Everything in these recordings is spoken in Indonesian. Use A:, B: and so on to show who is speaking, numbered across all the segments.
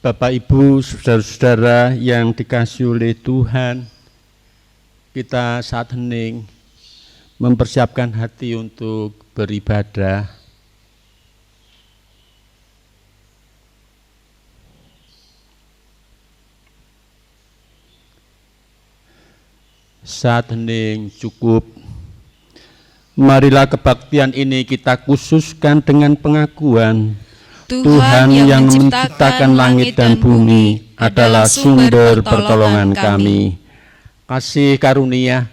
A: Bapak, Ibu, saudara-saudara yang dikasihi oleh Tuhan, kita saat hening mempersiapkan hati untuk beribadah. Saat hening cukup. Marilah kebaktian ini kita khususkan dengan pengakuan Tuhan yang menciptakan langit dan bumi adalah sumber pertolongan kami. Kasih karunia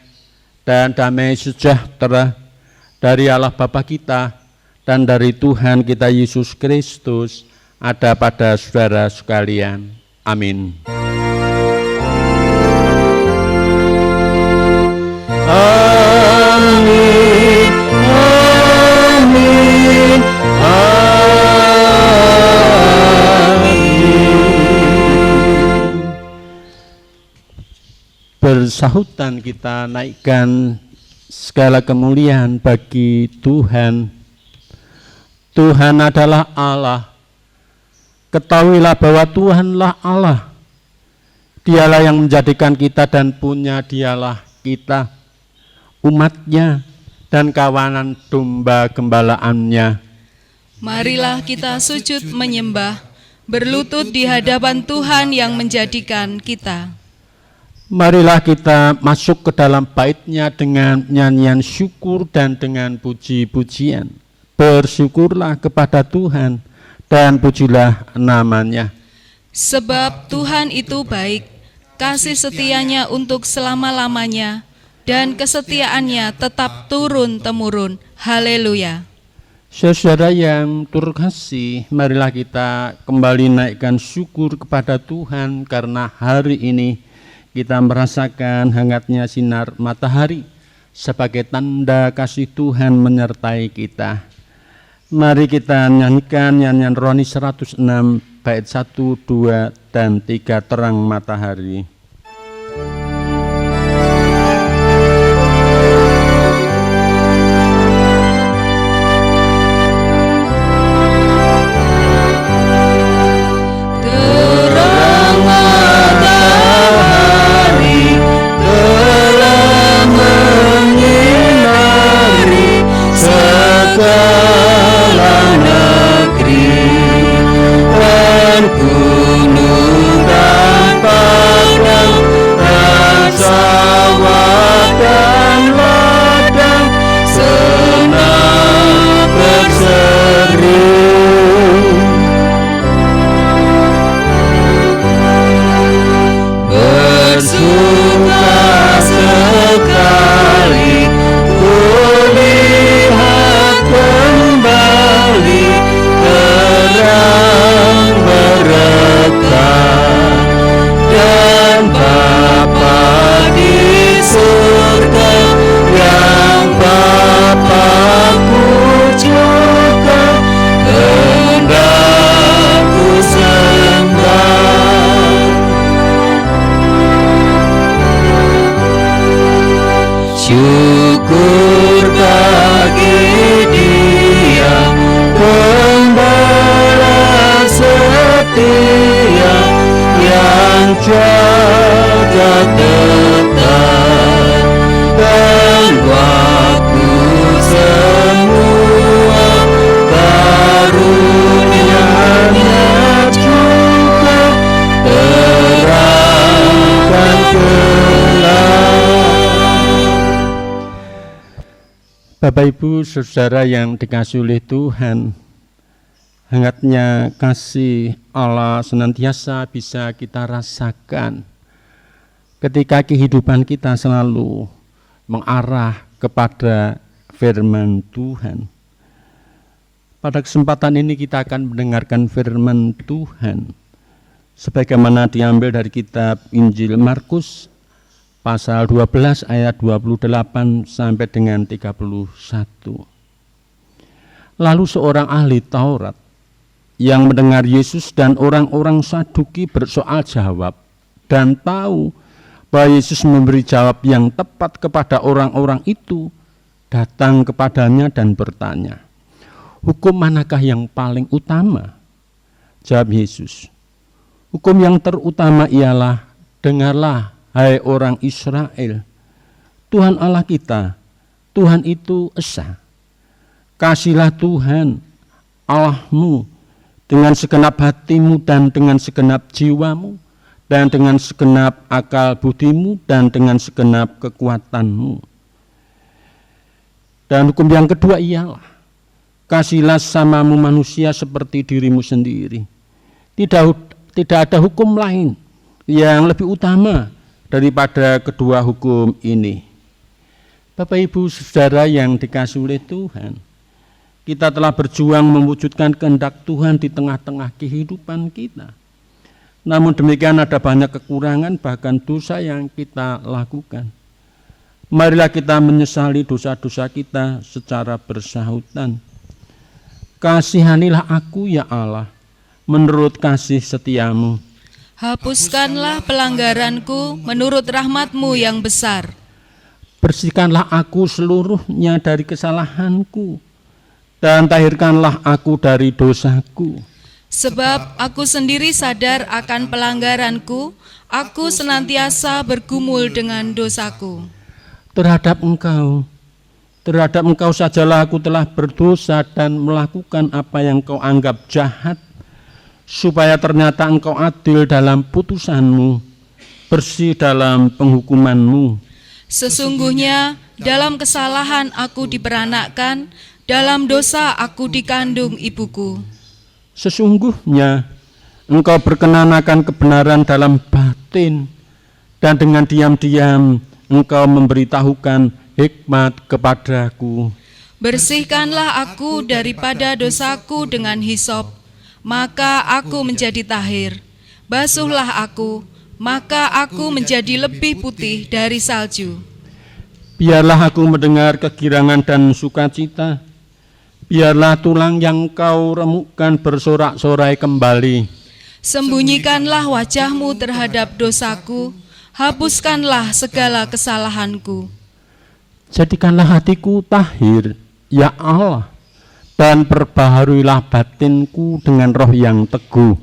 A: dan damai sejahtera dari Allah Bapa kita dan dari Tuhan kita Yesus Kristus ada pada saudara sekalian. Amin. Amin. Amin. Bersahutan kita naikkan segala kemuliaan bagi Tuhan. Tuhan adalah Allah. Ketahuilah bahwa Tuhanlah Allah. Dialah yang menjadikan kita dan punya dialah kita, umatnya dan kawanan domba gembalaannya.
B: Marilah kita sujud menyembah, berlutut di hadapan Tuhan yang menjadikan kita.
A: Marilah kita masuk ke dalam bait-Nya dengan nyanyian syukur dan dengan puji-pujian. Bersyukurlah kepada Tuhan dan pujilah nama-Nya.
B: Sebab Tuhan itu baik, kasih setianya untuk selama-lamanya, dan kesetiaannya tetap turun-temurun. Haleluya.
A: Saudara yang terkasih, marilah kita kembali naikkan syukur kepada Tuhan karena hari ini kita merasakan hangatnya sinar matahari sebagai tanda kasih Tuhan menyertai kita. Mari kita nyanyikan nyanyian Rohani 106 bait 1, 2, dan 3 terang matahari.
C: Syukur bagi Dia, pembala setia yang jaga tetap dan waktu semua karunia-Nya juga terangkan gelap.
A: Bapak, Ibu, saudara yang dikasihi oleh Tuhan, hangatnya kasih Allah senantiasa bisa kita rasakan ketika kehidupan kita selalu mengarah kepada firman Tuhan. Pada kesempatan ini kita akan mendengarkan firman Tuhan sebagaimana diambil dari kitab Injil Markus pasal 12 ayat 28 sampai dengan 31. Lalu seorang ahli Taurat yang mendengar Yesus dan orang-orang Saduki bersoal jawab dan tahu bahwa Yesus memberi jawab yang tepat kepada orang-orang itu, datang kepadanya dan bertanya, "Hukum manakah yang paling utama?" Jawab Yesus, Hukum yang terutama ialah, dengarlah hai orang Israel, Tuhan Allah kita, Tuhan itu esa. Kasihlah Tuhan Allahmu dengan segenap hatimu dan dengan segenap jiwamu dan dengan segenap akal budimu dan dengan segenap kekuatanmu. Dan hukum yang kedua ialah, kasihlah samamu manusia seperti dirimu sendiri. Tidak ada hukum lain yang lebih utama daripada kedua hukum ini. Bapak Ibu Saudara yang dikasihi oleh Tuhan, kita telah berjuang mewujudkan kehendak Tuhan di tengah-tengah kehidupan kita. Namun demikian ada banyak kekurangan bahkan dosa yang kita lakukan. Marilah kita menyesali dosa-dosa kita secara bersahutan. Kasihanilah aku ya Allah, menurut kasih setiamu.
B: Hapuskanlah pelanggaranku menurut rahmat-Mu yang besar.
A: Bersihkanlah aku seluruhnya dari kesalahanku, dan tahirkanlah aku dari dosaku.
B: Sebab aku sendiri sadar akan pelanggaranku, aku senantiasa bergumul dengan dosaku.
A: Terhadap engkau sajalah aku telah berdosa dan melakukan apa yang kau anggap jahat, supaya ternyata engkau adil dalam putusanmu, bersih dalam penghukumanmu.
B: Sesungguhnya dalam kesalahan aku diperanakkan, dalam dosa aku dikandung ibuku.
A: Sesungguhnya engkau berkenan akan kebenaran dalam batin, dan dengan diam-diam engkau memberitahukan hikmat kepadaku.
B: Bersihkanlah aku daripada dosaku dengan hisop, maka aku menjadi tahir. Basuhlah aku, maka aku menjadi lebih putih dari salju.
A: Biarlah aku mendengar kegirangan dan sukacita. Biarlah tulang yang kau remukkan bersorak-sorai kembali.
B: Sembunyikanlah wajah-Mu terhadap dosaku, hapuskanlah segala kesalahanku.
A: Jadikanlah hatiku tahir, ya Allah, dan perbaharuilah batinku dengan roh yang teguh.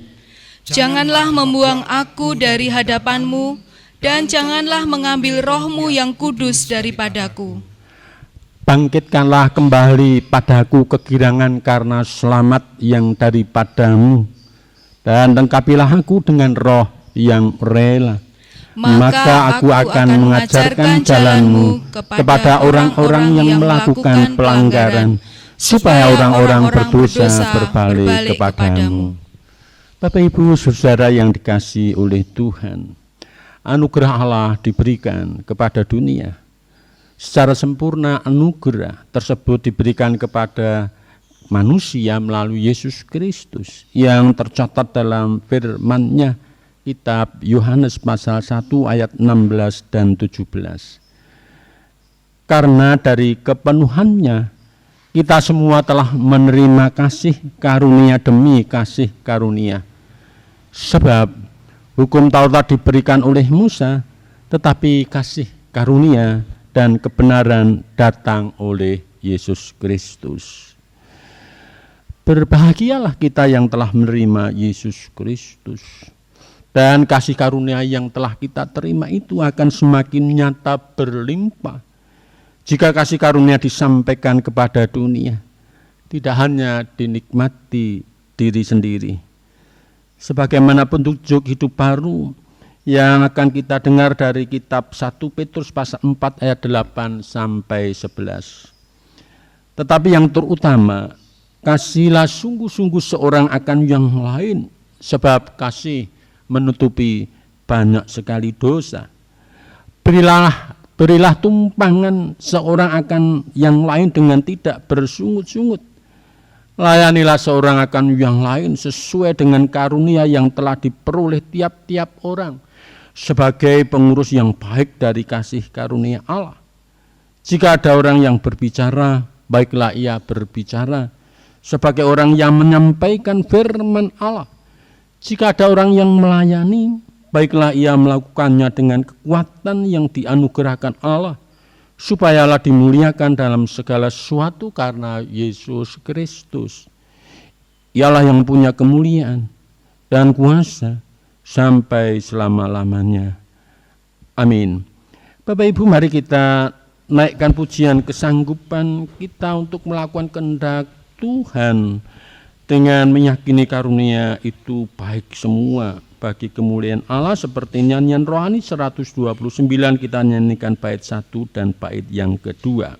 B: Janganlah membuang aku dari hadapan-Mu, dan janganlah mengambil roh-Mu yang kudus daripadaku.
A: Bangkitkanlah kembali padaku kegirangan karena selamat yang daripadamu, dan lengkapilah aku dengan roh yang rela. Maka aku akan mengajarkan jalan-Mu kepada orang-orang yang melakukan pelanggaran, supaya orang-orang berdosa berbalik kepadamu. Bapak Ibu Saudara yang dikasihi oleh Tuhan, anugerah Allah diberikan kepada dunia. Secara sempurna anugerah tersebut diberikan kepada manusia melalui Yesus Kristus yang tercatat dalam firman-Nya, kitab Yohanes pasal 1 ayat 16 dan 17. Karena dari kepenuhannya kita semua telah menerima kasih karunia demi kasih karunia. Sebab hukum Taurat diberikan oleh Musa, tetapi kasih karunia dan kebenaran datang oleh Yesus Kristus. Berbahagialah kita yang telah menerima Yesus Kristus. Dan kasih karunia yang telah kita terima itu akan semakin nyata berlimpah jika kasih karunia disampaikan kepada dunia, tidak hanya dinikmati diri sendiri. Sebagaimana petunjuk hidup baru yang akan kita dengar dari kitab 1 Petrus pasal 4 ayat 8 sampai 11. Tetapi yang terutama, kasihlah sungguh-sungguh seorang akan yang lain, sebab kasih menutupi banyak sekali dosa. Berilah tumpangan seorang akan yang lain dengan tidak bersungut-sungut. Layanilah seorang akan yang lain sesuai dengan karunia yang telah diperoleh tiap-tiap orang, sebagai pengurus yang baik dari kasih karunia Allah. Jika ada orang yang berbicara, baiklah ia berbicara sebagai orang yang menyampaikan firman Allah. Jika ada orang yang melayani, baiklah ia melakukannya dengan kekuatan yang dianugerahkan Allah, supayalah dimuliakan dalam segala sesuatu karena Yesus Kristus. Ialah yang punya kemuliaan dan kuasa sampai selama-lamanya. Amin. Bapak Ibu, mari kita naikkan pujian kesanggupan kita untuk melakukan kehendak Tuhan dengan meyakini karunia itu baik semua bagi kemuliaan Allah, seperti nyanyian rohani 129 kita nyanyikan bait 1 dan bait yang kedua.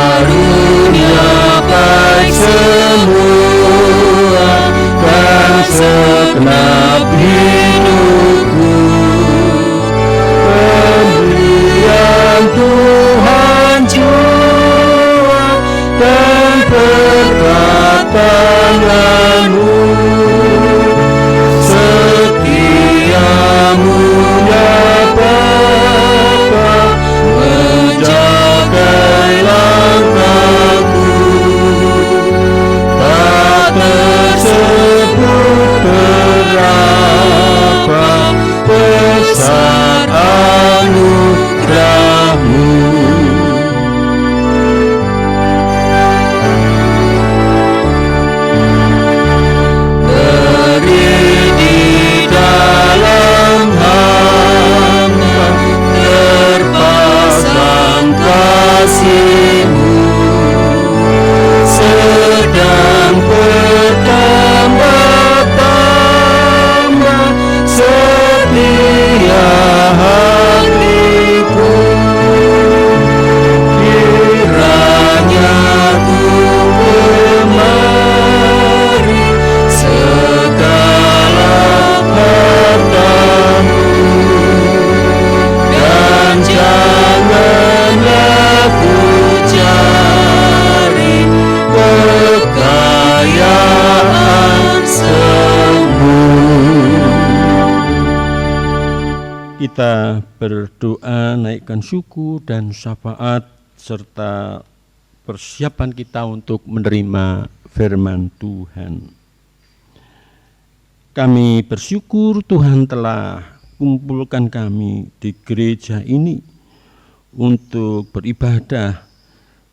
C: Karunia baik semua dan segenap hidupku, pemberian Tuhan jua dan berkat tangan-Mu, setiamu ya Bapa, menjaga langkahku, tak tersebut berapa besar anugerah-Mu. Beri di dalam hamba terpasang kasih-Mu, sedang bertambah-tambah setia hatiku. Kiranya ku kemari segala harta-Mu, dan janganlah ku cari kekayaan semu.
A: Kita berdoa naikkan syukur dan syafaat serta persiapan kita untuk menerima firman Tuhan. Kami bersyukur Tuhan telah kumpulkan kami di gereja ini untuk beribadah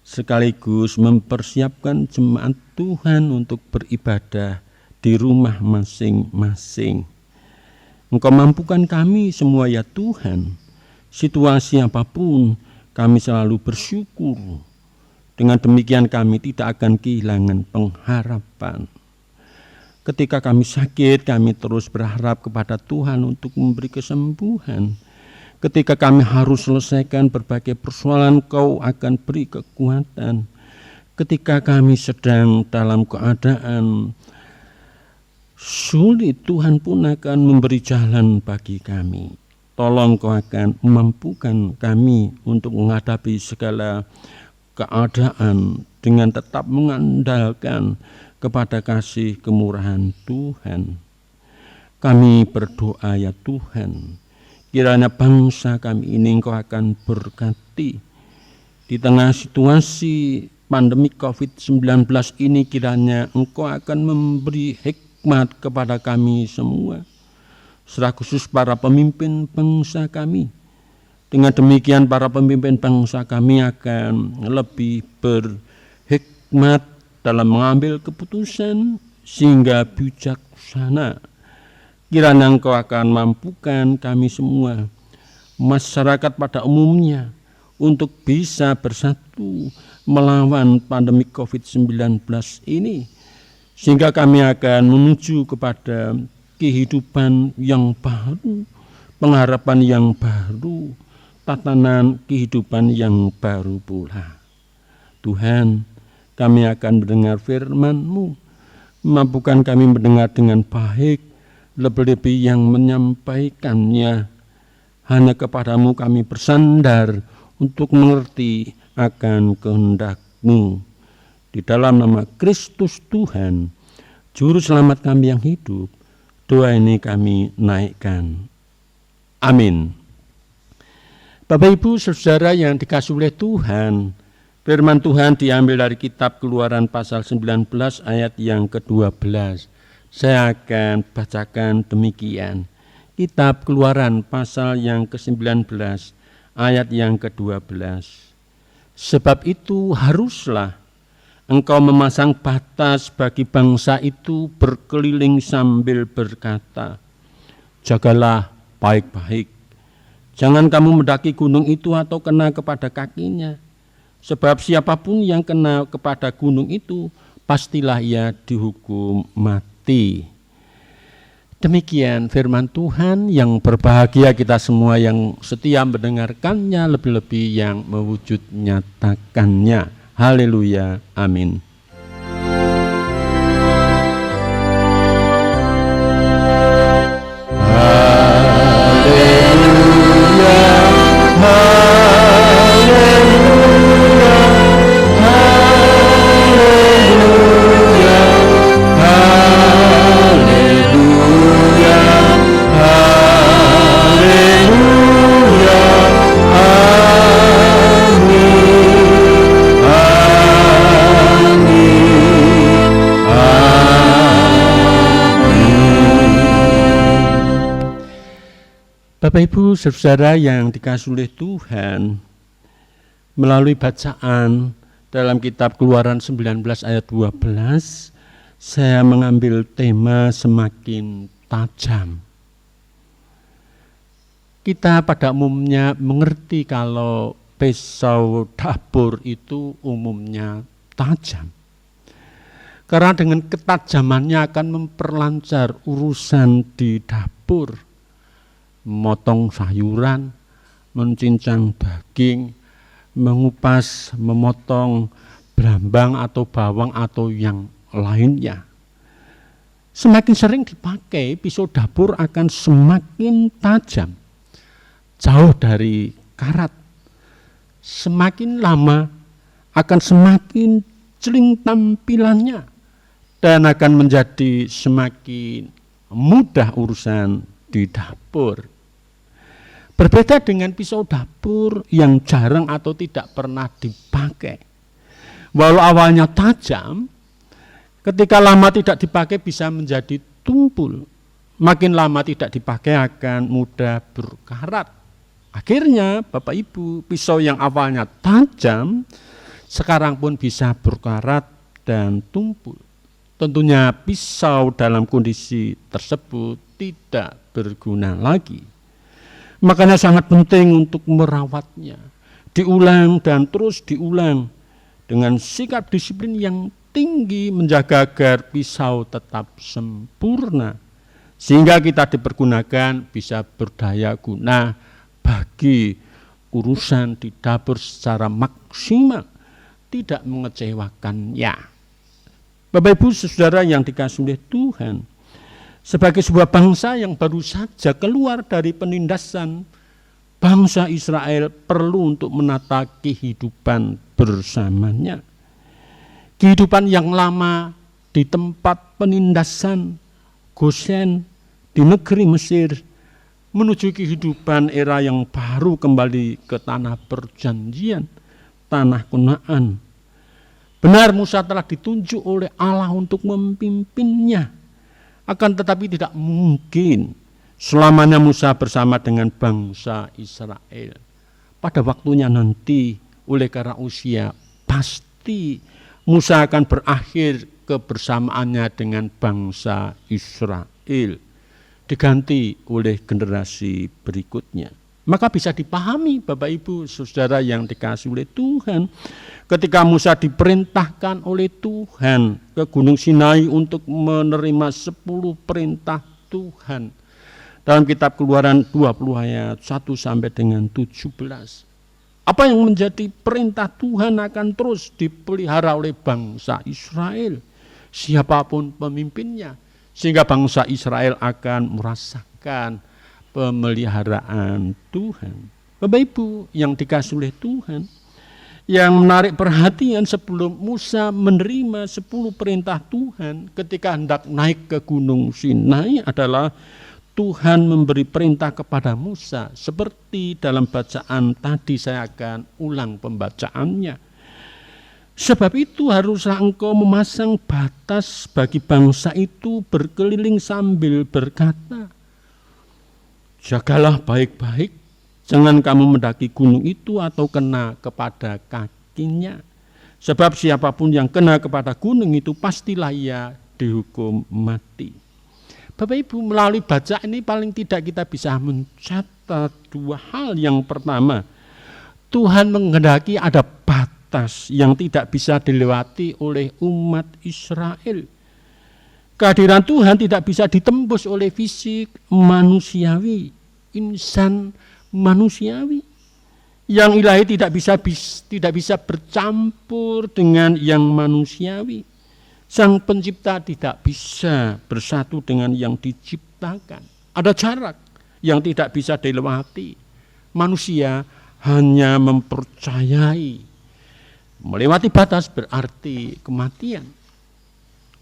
A: sekaligus mempersiapkan jemaat Tuhan untuk beribadah di rumah masing-masing. Engkau mampukan kami semua ya Tuhan, situasi apapun kami selalu bersyukur. Dengan demikian kami tidak akan kehilangan pengharapan. Ketika kami sakit, kami terus berharap kepada Tuhan untuk memberi kesembuhan. Ketika kami harus selesaikan berbagai persoalan, Kau akan beri kekuatan. Ketika kami sedang dalam keadaan sulit, Tuhan pun akan memberi jalan bagi kami. Tolong Kau akan memampukan kami untuk menghadapi segala keadaan dengan tetap mengandalkan kepada kasih kemurahan Tuhan. Kami berdoa ya Tuhan, kiranya bangsa kami ini Engkau akan berkati. Di tengah situasi pandemi COVID-19 ini, kiranya Engkau akan memberi hikmat kepada kami semua, secara khusus para pemimpin bangsa kami. Dengan demikian para pemimpin bangsa kami akan lebih berhikmat dalam mengambil keputusan sehingga bijaksana. Kiranya Engkau akan mampukan kami semua, masyarakat pada umumnya, untuk bisa bersatu melawan pandemi COVID-19 ini, sehingga kami akan menuju kepada kehidupan yang baru, pengharapan yang baru, tatanan kehidupan yang baru pula. Tuhan, kami akan mendengar firman-Mu, mampukan kami mendengar dengan baik, lebih-lebih yang menyampaikannya. Hanya kepadamu kami bersandar untuk mengerti akan kehendak-Mu. Di dalam nama Kristus Tuhan, Juru Selamat kami yang hidup, doa ini kami naikkan. Amin. Bapak Ibu Saudara yang dikasihi oleh Tuhan, firman Tuhan diambil dari kitab Keluaran pasal 19 ayat yang ke-12. Saya akan bacakan demikian. Kitab Keluaran pasal yang ke-19 ayat yang ke-12. Sebab itu haruslah engkau memasang batas bagi bangsa itu berkeliling sambil berkata, jagalah baik-baik. Jangan kamu mendaki gunung itu atau kena kepada kakinya. Sebab siapapun yang kena kepada gunung itu, pastilah ia dihukum mati. Demikian firman Tuhan, yang berbahagia kita semua yang setia mendengarkannya, lebih-lebih yang mewujud nyatakannya. Haleluya, amin. Bapak Ibu saudara yang dikasihi oleh Tuhan, melalui bacaan dalam kitab Keluaran 19 ayat 12, saya mengambil tema semakin tajam. Kita pada umumnya mengerti kalau pisau dapur itu umumnya tajam. Karena dengan ketajamannya akan memperlancar urusan di dapur. Memotong sayuran, mencincang daging, mengupas, memotong brambang atau bawang atau yang lainnya. Semakin sering dipakai, pisau dapur akan semakin tajam, jauh dari karat. Semakin lama akan semakin celing tampilannya dan akan menjadi semakin mudah urusan di dapur. Berbeda dengan pisau dapur yang jarang atau tidak pernah dipakai. Walau awalnya tajam, ketika lama tidak dipakai bisa menjadi tumpul. Makin lama tidak dipakai akan mudah berkarat. Akhirnya Bapak Ibu, pisau yang awalnya tajam sekarang pun bisa berkarat dan tumpul. Tentunya pisau dalam kondisi tersebut tidak berguna lagi. Makanya sangat penting untuk merawatnya, diulang dan terus diulang dengan sikap disiplin yang tinggi, menjaga agar pisau tetap sempurna sehingga kita dipergunakan bisa berdaya guna bagi urusan di dapur secara maksimal, tidak mengecewakannya. Bapak Ibu saudara yang dikasihi oleh Tuhan, sebagai sebuah bangsa yang baru saja keluar dari penindasan, bangsa Israel perlu untuk menata kehidupan bersamanya. Kehidupan yang lama di tempat penindasan Gosen di negeri Mesir, menuju kehidupan era yang baru kembali ke tanah perjanjian, tanah Kanaan. Benar Musa telah ditunjuk oleh Allah untuk memimpinnya. Akan tetapi tidak mungkin selamanya Musa bersama dengan bangsa Israel. Pada waktunya nanti, oleh karena usia, pasti Musa akan berakhir kebersamaannya dengan bangsa Israel, diganti oleh generasi berikutnya. Maka bisa dipahami Bapak Ibu saudara yang dikasihi oleh Tuhan, ketika Musa diperintahkan oleh Tuhan ke Gunung Sinai untuk menerima 10 perintah Tuhan. Dalam kitab Keluaran 20 ayat 1 sampai dengan 17. Apa yang menjadi perintah Tuhan akan terus dipelihara oleh bangsa Israel, siapapun pemimpinnya, sehingga bangsa Israel akan merasakan pemeliharaan Tuhan. Bapak Ibu yang dikasihi oleh Tuhan, yang menarik perhatian sebelum Musa menerima 10 perintah Tuhan ketika hendak naik ke Gunung Sinai adalah Tuhan memberi perintah kepada Musa, seperti dalam bacaan tadi saya akan ulang pembacaannya. Sebab itu haruslah engkau memasang batas bagi bangsa itu berkeliling sambil berkata, jagalah baik-baik, Jangan kamu mendaki gunung itu atau kena kepada kakinya. Sebab siapapun yang kena kepada gunung itu pastilah ia dihukum mati. Bapak Ibu, melalui baca ini paling tidak kita bisa mencatat dua hal. Yang pertama, Tuhan menghendaki ada batas yang tidak bisa dilewati oleh umat Israel. Kehadiran Tuhan tidak bisa ditembus oleh fisik manusiawi, insan manusiawi. Yang ilahi tidak bisa bercampur dengan yang manusiawi. Sang pencipta tidak bisa bersatu dengan yang diciptakan. Ada jarak yang tidak bisa dilewati. Manusia hanya mempercayai. Melewati batas berarti kematian.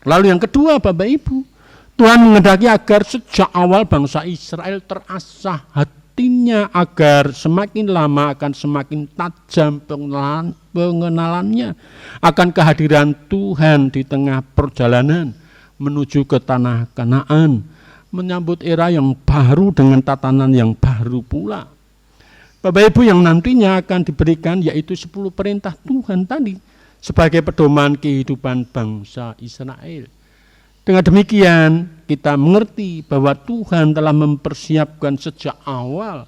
A: Lalu yang kedua, Bapak Ibu, Tuhan menghendaki agar sejak awal bangsa Israel terasah hatinya agar semakin lama akan semakin tajam pengenalannya akan kehadiran Tuhan di tengah perjalanan menuju ke tanah Kanaan, menyambut era yang baru dengan tatanan yang baru pula. Bapak Ibu, yang nantinya akan diberikan yaitu 10 perintah Tuhan tadi sebagai pedoman kehidupan bangsa Israel. Dengan demikian kita mengerti bahwa Tuhan telah mempersiapkan sejak awal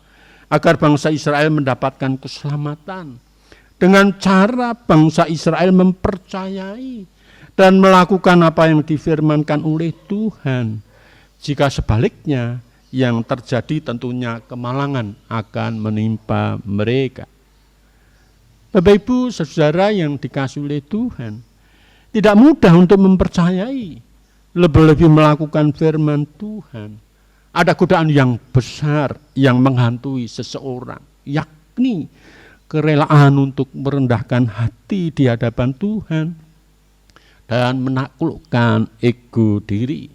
A: agar bangsa Israel mendapatkan keselamatan dengan cara bangsa Israel mempercayai dan melakukan apa yang difirmankan oleh Tuhan. Jika sebaliknya, yang terjadi tentunya kemalangan akan menimpa mereka. Bapak Ibu, saudara yang dikasihi oleh Tuhan, tidak mudah untuk mempercayai, lebih-lebih melakukan firman Tuhan. Ada godaan yang besar yang menghantui seseorang, yakni kerelaan untuk merendahkan hati di hadapan Tuhan dan menaklukkan ego diri.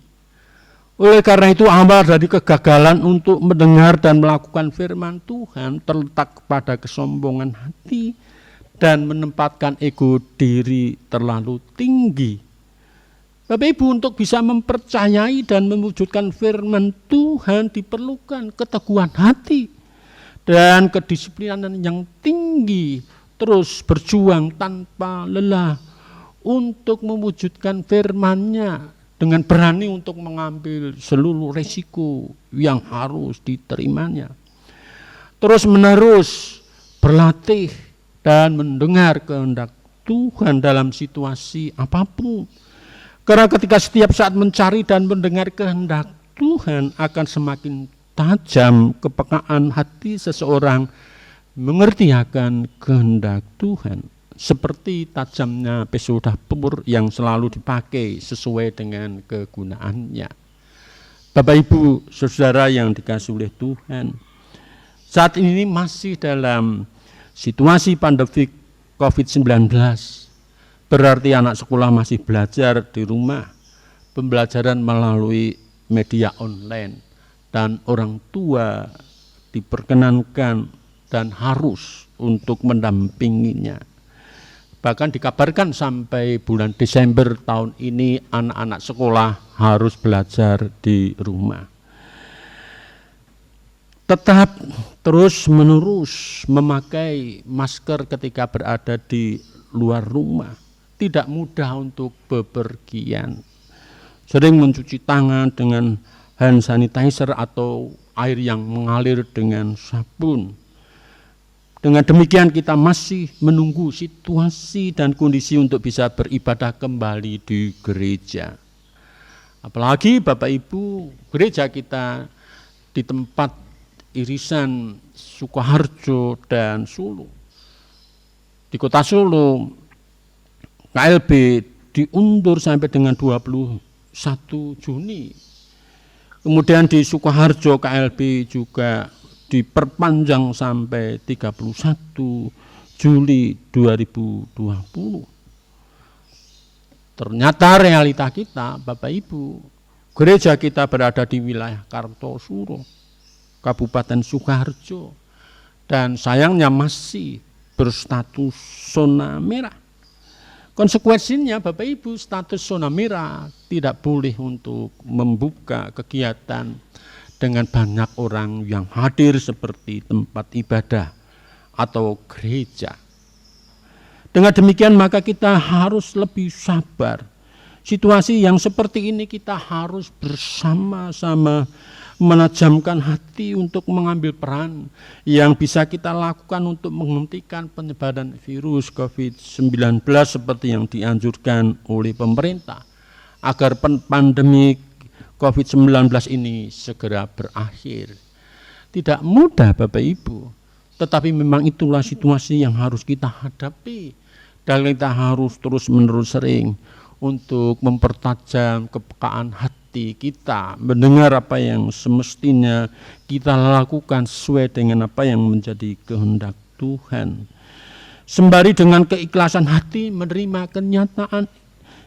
A: Oleh karena itu, awal dari kegagalan untuk mendengar dan melakukan firman Tuhan terletak pada kesombongan hati dan menempatkan ego diri terlalu tinggi. Bapak Ibu, untuk bisa mempercayai dan mewujudkan firman Tuhan diperlukan keteguhan hati dan kedisiplinan yang tinggi, terus berjuang tanpa lelah untuk mewujudkan firman-Nya dengan berani untuk mengambil seluruh resiko yang harus diterimanya. Terus menerus berlatih dan mendengar kehendak Tuhan dalam situasi apapun. Karena ketika setiap saat mencari dan mendengar kehendak Tuhan akan semakin tajam kepekaan hati seseorang mengerti akan kehendak Tuhan. Seperti tajamnya pisau dapur yang selalu dipakai sesuai dengan kegunaannya. Bapak Ibu, saudara yang dikasihi oleh Tuhan, saat ini masih dalam situasi pandemi COVID-19, berarti anak sekolah masih belajar di rumah, pembelajaran melalui media online, dan orang tua diperkenankan dan harus untuk mendampinginya. Bahkan dikabarkan sampai bulan Desember tahun ini anak-anak sekolah harus belajar di rumah. Tetap terus-menerus memakai masker ketika berada di luar rumah. Tidak mudah untuk bepergian. Sering mencuci tangan dengan hand sanitizer atau air yang mengalir dengan sabun. Dengan demikian kita masih menunggu situasi dan kondisi untuk bisa beribadah kembali di gereja. Apalagi Bapak Ibu, gereja kita di tempat irisan Sukoharjo dan Solo. Di kota Solo, KLB diundur sampai dengan 21 Juni. Kemudian di Sukoharjo KLB juga diperpanjang sampai 31 Juli 2020. Ternyata realita kita, Bapak Ibu, gereja kita berada di wilayah Kartosuro, Kabupaten Sukoharjo, dan sayangnya masih berstatus zona merah. Konsekuensinya Bapak Ibu, status zona merah tidak boleh untuk membuka kegiatan dengan banyak orang yang hadir seperti tempat ibadah atau gereja. Dengan demikian maka kita harus lebih sabar. Situasi yang seperti ini kita harus bersama-sama menajamkan hati untuk mengambil peran yang bisa kita lakukan untuk menghentikan penyebaran virus COVID-19 seperti yang dianjurkan oleh pemerintah agar pandemi COVID-19 ini segera berakhir. Tidak mudah Bapak Ibu, tetapi memang itulah situasi yang harus kita hadapi dan kita harus terus-menerus sering untuk mempertajam kepekaan hati kita, mendengar apa yang semestinya kita lakukan sesuai dengan apa yang menjadi kehendak Tuhan. Sembari dengan keikhlasan hati menerima kenyataan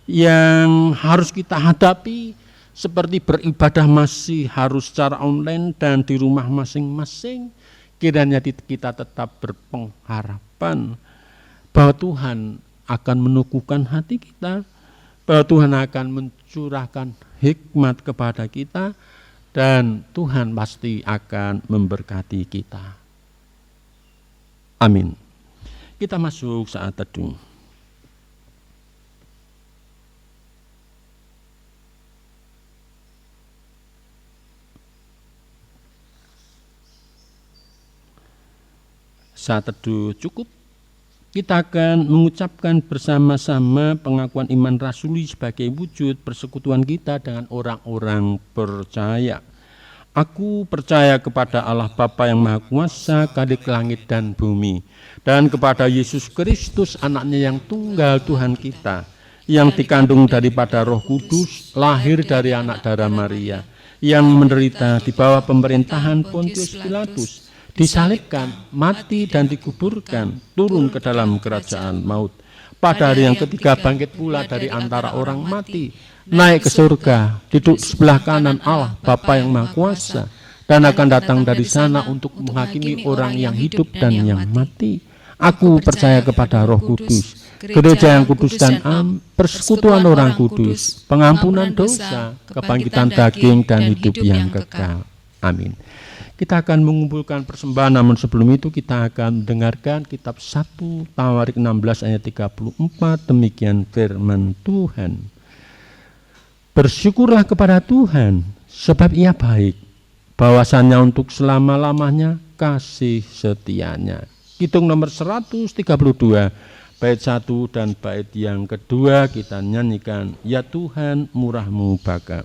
A: yang harus kita hadapi, seperti beribadah masih harus secara online dan di rumah masing-masing, kiranya kita tetap berpengharapan bahwa Tuhan akan meneguhkan hati kita, bahwa Tuhan akan mencurahkan hikmat kepada kita, dan Tuhan pasti akan memberkati kita. Amin. Kita masuk saat teduh. Saat teduh cukup, kita akan mengucapkan bersama-sama pengakuan iman rasuli sebagai wujud persekutuan kita dengan orang-orang percaya. Aku percaya kepada Allah Bapa yang Maha Kuasa, Khalik langit dan bumi, dan kepada Yesus Kristus, anaknya yang tunggal Tuhan kita, yang dikandung daripada Roh Kudus, lahir dari anak darah Maria, yang menderita di bawah pemerintahan Pontius Pilatus, disalibkan, mati dan dikuburkan, turun ke dalam kerajaan maut. Pada hari yang ketiga bangkit pula dari antara orang mati, naik ke surga, duduk sebelah kanan Allah Bapa yang Maha Kuasa, dan akan datang dari sana untuk menghakimi orang yang hidup dan yang mati. Aku percaya kepada Roh Kudus, gereja yang kudus dan persekutuan orang kudus, pengampunan dosa, kebangkitan daging dan hidup yang kekal. Amin. Kita akan mengumpulkan persembahan, namun sebelum itu kita akan mendengarkan kitab 1 Tawarik 16 ayat 34, demikian firman Tuhan. Bersyukurlah kepada Tuhan, sebab Ia baik, bahwasannya untuk selama-lamanya kasih setianya. Hitung nomor 132, bait 1 dan bait yang kedua kita nyanyikan, Ya Tuhan murah-Mu baka.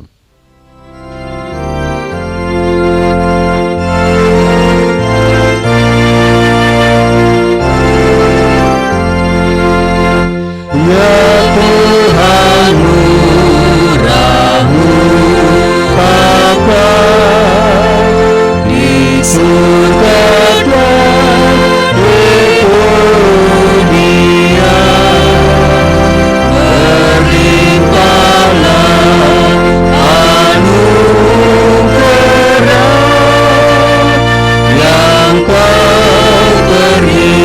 C: Ya Tuhan murah-Mu Bapa, di surga dan di dunia, berlimpahlah anugerah yang Kau beri.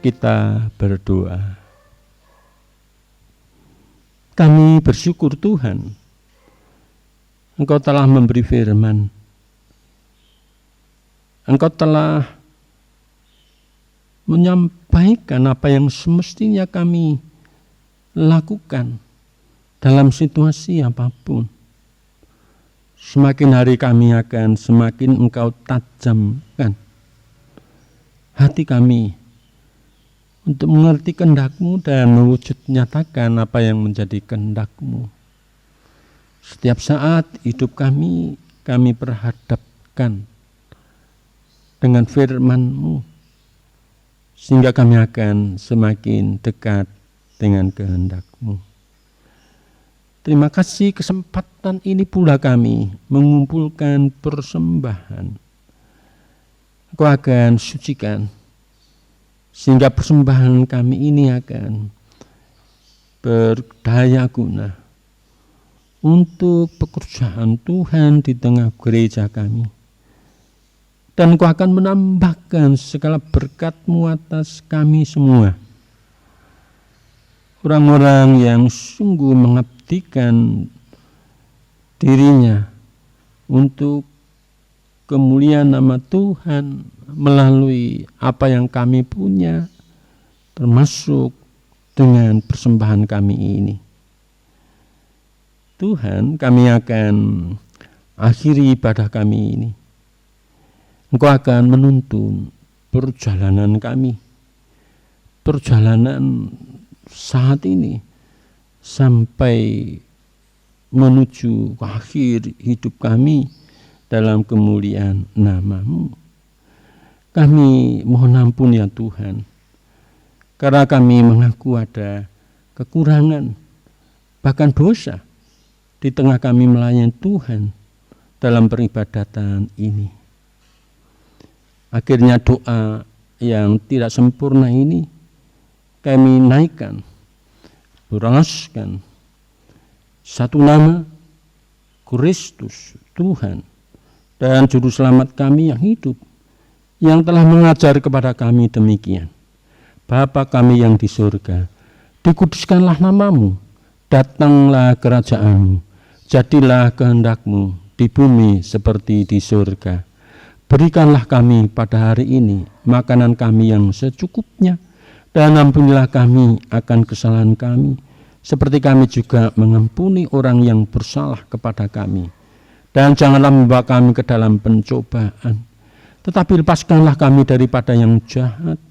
A: Kita berdoa. Kami bersyukur Tuhan, Engkau telah memberi firman, Engkau telah menyampaikan apa yang semestinya kami lakukan dalam situasi apapun. Semakin hari kami akan semakin Engkau tajamkan hati kami untuk mengerti kehendak-Mu dan mewujud nyatakan apa yang menjadi kehendak-Mu. Setiap saat hidup kami perhadapkan dengan firman-Mu, sehingga kami akan semakin dekat dengan kehendak-Mu. Terima kasih kesempatan ini pula kami mengumpulkan persembahan. Engkau akan sucikan, sehingga persembahan kami ini akan berdaya guna untuk pekerjaan Tuhan di tengah gereja kami. Dan Engkau akan menambahkan segala berkat-Mu atas kami semua. Orang-orang yang sungguh mengabdikan dirinya untuk kemuliaan nama Tuhan melalui apa yang kami punya, termasuk dengan persembahan kami ini. Tuhan, kami akan akhiri ibadah kami ini. Engkau akan menuntun perjalanan kami, perjalanan saat ini sampai menuju akhir hidup kami dalam kemuliaan nama-Mu. Kami mohon ampun ya Tuhan, karena kami mengaku ada kekurangan, bahkan dosa di tengah kami melayani Tuhan dalam peribadatan ini. Akhirnya doa yang tidak sempurna ini kami naikkan, beraskan satu nama, Kristus Tuhan dan Juru Selamat kami yang hidup, yang telah mengajar kepada kami demikian. Bapa kami yang di surga, dikuduskanlah nama-Mu, datanglah kerajaan-Mu, jadilah kehendak-Mu di bumi seperti di surga. Berikanlah kami pada hari ini makanan kami yang secukupnya, dan ampunilah kami akan kesalahan kami, seperti kami juga mengampuni orang yang bersalah kepada kami. Dan janganlah membawa kami ke dalam pencobaan, tetapi lepaskanlah kami daripada yang jahat.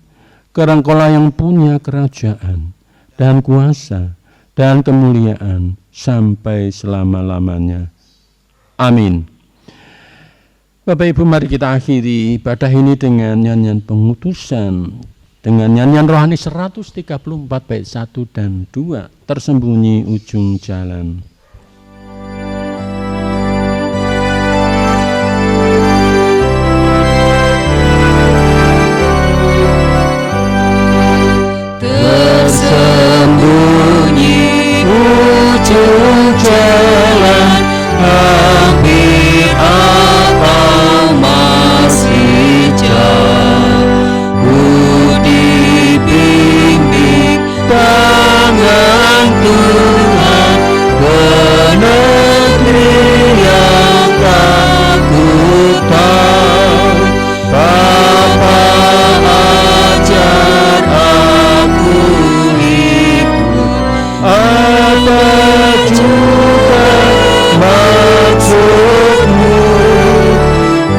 A: Karena Engkaulah yang punya kerajaan dan kuasa dan kemuliaan sampai selama-lamanya. Amin. Bapak Ibu, mari kita akhiri ibadah ini dengan nyanyian pengutusan, dengan nyanyian rohani 134 bait 1 dan 2, Tersembunyi Ujung Jalan.
C: Tersembunyi ujung jalan, hampir atau masih jauh, ku dibimbing tangan Tuhan ke negeri yang tak ku tahu. Bapa ajar aku ikut, apa juga maksud-Mu,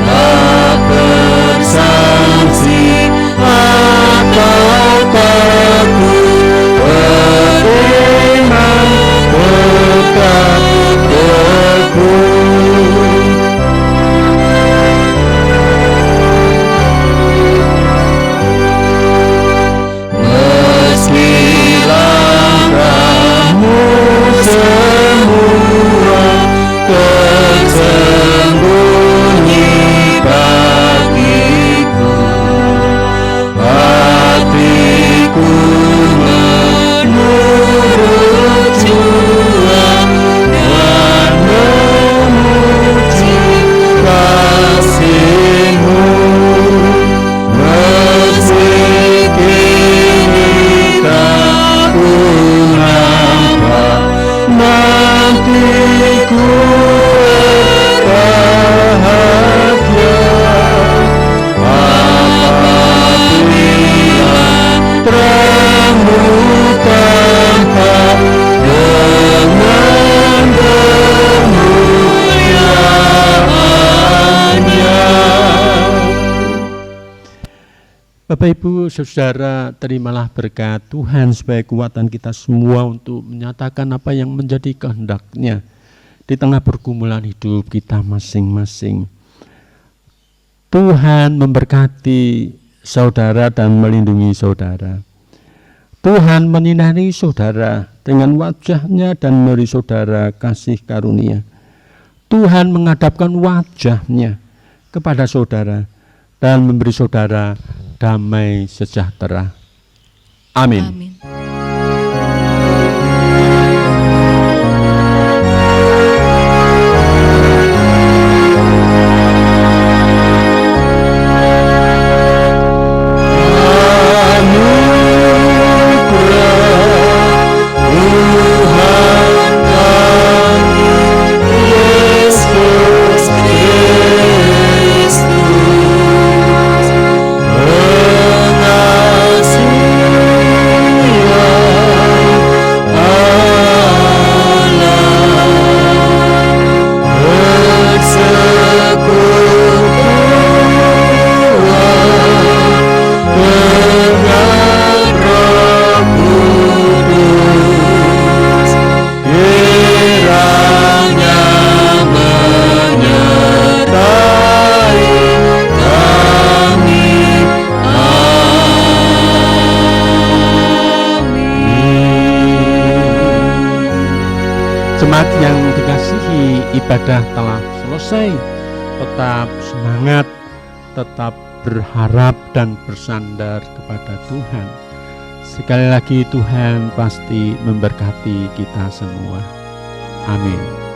C: tak bersangsi atau takut, beriman tetap teguh. Meski langkahmu semua tersembunyi bagiku, hatiku menurut jua dan memuji kasih-Mu. Meski kini tak ku nampak, nanti ku berbahagia apabila terang-Mu tampak dengan kemuliaan-Nya.
A: Bapak Ibu Saudara, terimalah berkat Tuhan sebagai kekuatan kita semua untuk menyatakan apa yang menjadi kehendak-Nya di tengah pergumulan hidup kita masing-masing. Tuhan memberkati saudara dan melindungi saudara. Tuhan menyinari saudara dengan wajah-Nya dan memberi saudara kasih karunia. Tuhan menghadapkan wajah-Nya kepada saudara dan memberi saudara damai sejahtera. Amin.
B: Amin.
A: Jemaat yang dikasihi, ibadah telah selesai. Tetap semangat, tetap berharap dan bersandar kepada Tuhan. Sekali lagi Tuhan pasti memberkati kita semua. Amin.